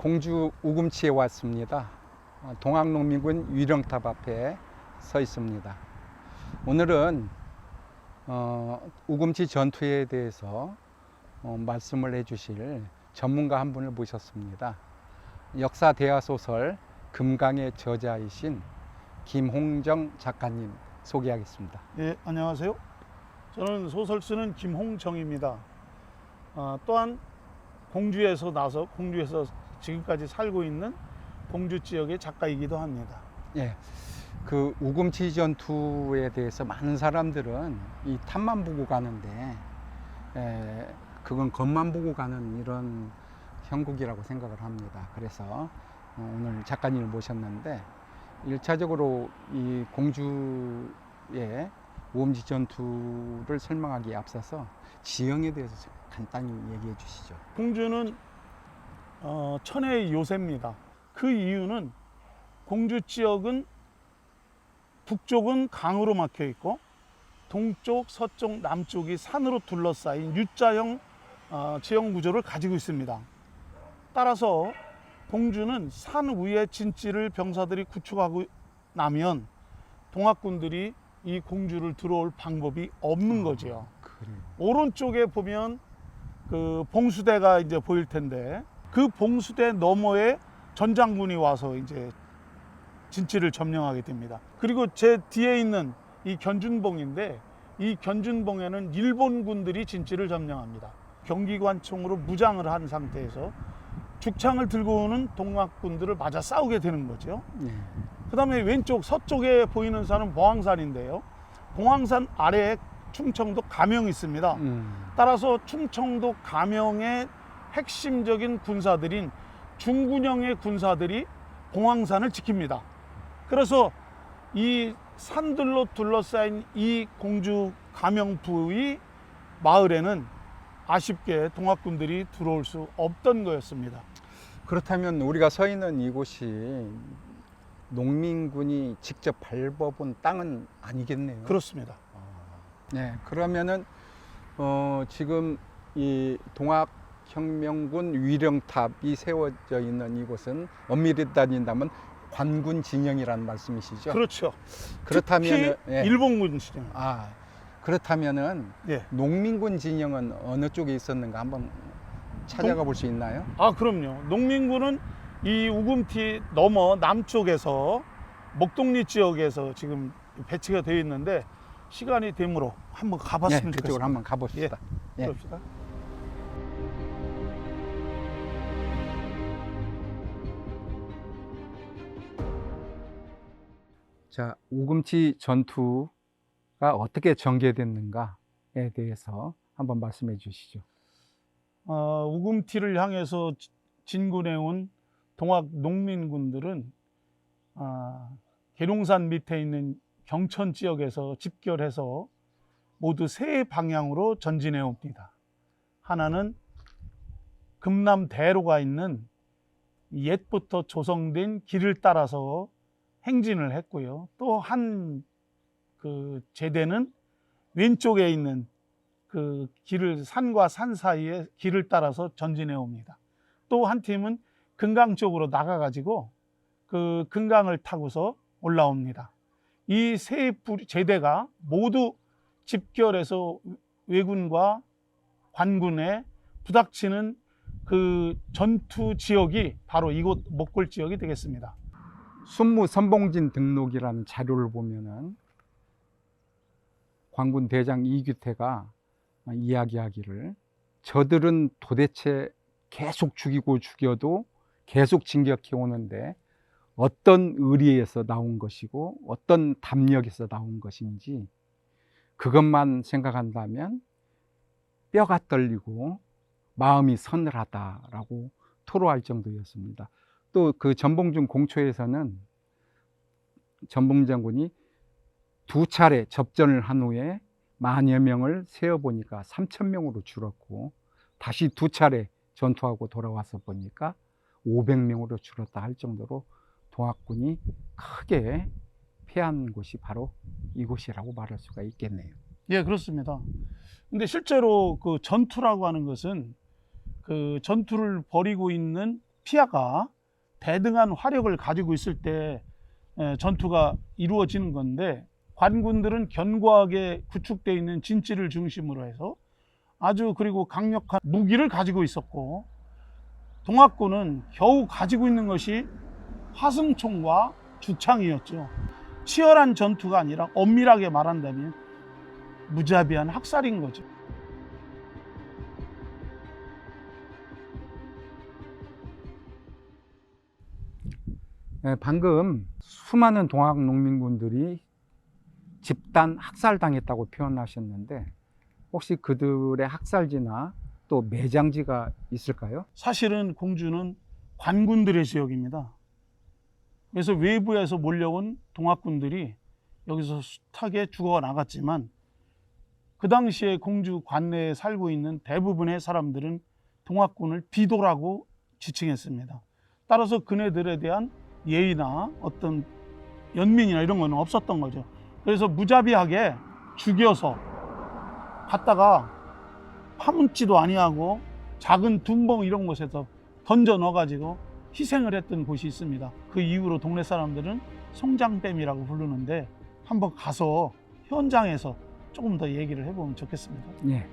공주 우금치에 왔습니다. 동학농민군 위령탑 앞에 서 있습니다. 오늘은 우금치 전투에 대해서 말씀을 해주실 전문가 한 분을 모셨습니다. 역사 대화 소설 금강의 저자이신 김홍정 작가님 소개하겠습니다. 예, 안녕하세요. 저는 소설 쓰는 김홍정입니다. 또한 공주에서 지금까지 살고 있는 공주 지역의 작가이기도 합니다. 예, 그 우금치 전투에 대해서 많은 사람들은 이 탑만 보고 가는데 그건 겉만 보고 가는 이런 형국이라고 생각을 합니다. 그래서 오늘 작가님을 모셨는데 1차적으로 이 공주의 우금치 전투를 설명하기에 앞서서 지형에 대해서 간단히 얘기해 주시죠. 공주는 천혜의 요새입니다. 그 이유는 공주 지역은 북쪽은 강으로 막혀 있고 동쪽, 서쪽, 남쪽이 산으로 둘러싸인 U자형 지형 구조를 가지고 있습니다. 따라서 공주는 산 위에 진지를 병사들이 구축하고 나면 동학군들이 이 공주를 들어올 방법이 없는 거지요. 그래요. 오른쪽에 보면 그 봉수대가 이제 보일 텐데 그 봉수대 너머에 전장군이 와서 이제 진지를 점령하게 됩니다. 그리고 제 뒤에 있는 이 견준봉인데 이 견준봉에는 일본군들이 진지를 점령합니다. 경기관총으로 무장을 한 상태에서 죽창을 들고 오는 동학군들을 맞아 싸우게 되는 거죠. 그 다음에 왼쪽 서쪽에 보이는 산은 봉황산인데요. 봉황산 아래에 충청도 가명이 있습니다. 따라서 충청도 가명의 핵심적인 군사들인 중군형의 군사들이 봉황산을 지킵니다. 그래서 이 산들로 둘러싸인 이 공주 가명부의 마을에는 아쉽게 동학군들이 들어올 수 없던 거였습니다. 그렇다면 우리가 서 있는 이곳이 농민군이 직접 밟아본 땅은 아니겠네요. 그렇습니다. 네, 그러면은 지금 이 동학혁명군 위령탑이 세워져 있는 이곳은 엄밀히 따진다면 관군 진영이라는 말씀이시죠? 그렇죠. 그렇다면 특히 일본군 진영. 그렇다면은 예. 농민군 진영은 어느 쪽에 있었는가 한번 찾아가 볼 수 있나요? 그럼요. 농민군은 이 우금티 넘어 남쪽에서 목동리 지역에서 지금 배치가 되어 있는데 시간이 되므로 한번 가봤으면 좋겠습니다. 그쪽으로 한번 가봅시다. 예. 그럽시다. 자, 우금치 전투가 어떻게 전개됐는가에 대해서 한번 말씀해 주시죠. 우금티를 향해서 진군해온 동학 농민군들은 계룡산 밑에 있는 경천 지역에서 집결해서 모두 세 방향으로 전진해 옵니다. 하나는 금남대로가 있는 옛부터 조성된 길을 따라서 행진을 했고요. 또 한 그 제대는 왼쪽에 있는 그 길을 산과 산 사이에 길을 따라서 전진해 옵니다. 또 한 팀은 금강 쪽으로 나가가지고 그 금강을 타고서 올라옵니다. 이 세 제대가 모두 집결해서 왜군과 관군에 부닥치는 그 전투 지역이 바로 이곳 목골 지역이 되겠습니다. 순무 선봉진 등록이라는 자료를 보면은 관군 대장 이규태가 이야기하기를 저들은 도대체 계속 죽이고 죽여도 계속 진격해 오는데 어떤 의리에서 나온 것이고 어떤 담력에서 나온 것인지 그것만 생각한다면 뼈가 떨리고 마음이 서늘하다라고 토로할 정도였습니다. 또 그 전봉준 공초에서는 전봉 장군이 두 차례 접전을 한 후에 만여 명을 세어보니까 3,000명으로 줄었고 다시 두 차례 전투하고 돌아와서 보니까 500명으로 줄었다 할 정도로 동학군이 크게 패한 곳이 바로 이곳이라고 말할 수가 있겠네요. 예, 그렇습니다. 근데 실제로 그 전투라고 하는 것은 그 전투를 벌이고 있는 피아가 대등한 화력을 가지고 있을 때 전투가 이루어지는 건데, 관군들은 견고하게 구축되어 있는 진지를 중심으로 해서 아주 그리고 강력한 무기를 가지고 있었고, 동학군은 겨우 가지고 있는 것이 화승총과 주창이었죠. 치열한 전투가 아니라 엄밀하게 말한다면 무자비한 학살인 거죠. 네, 방금 수많은 동학 농민군들이 집단 학살당했다고 표현하셨는데 혹시 그들의 학살지나 또 매장지가 있을까요? 사실은 공주는 관군들의 지역입니다. 그래서 외부에서 몰려온 동학군들이 여기서 숱하게 죽어 나갔지만, 그 당시에 공주 관내에 살고 있는 대부분의 사람들은 동학군을 비도라고 지칭했습니다. 따라서 그네들에 대한 예의나 어떤 연민이나 이런 거는 없었던 거죠. 그래서 무자비하게 죽여서 갖다가 파묻지도 아니하고 작은 둔봉 이런 곳에서 던져 넣어가지고 희생을 했던 곳이 있습니다. 그 이후로 동네 사람들은 송장뱀이라고 부르는데, 한번 가서 현장에서 조금 더 얘기를 해보면 좋겠습니다. 예.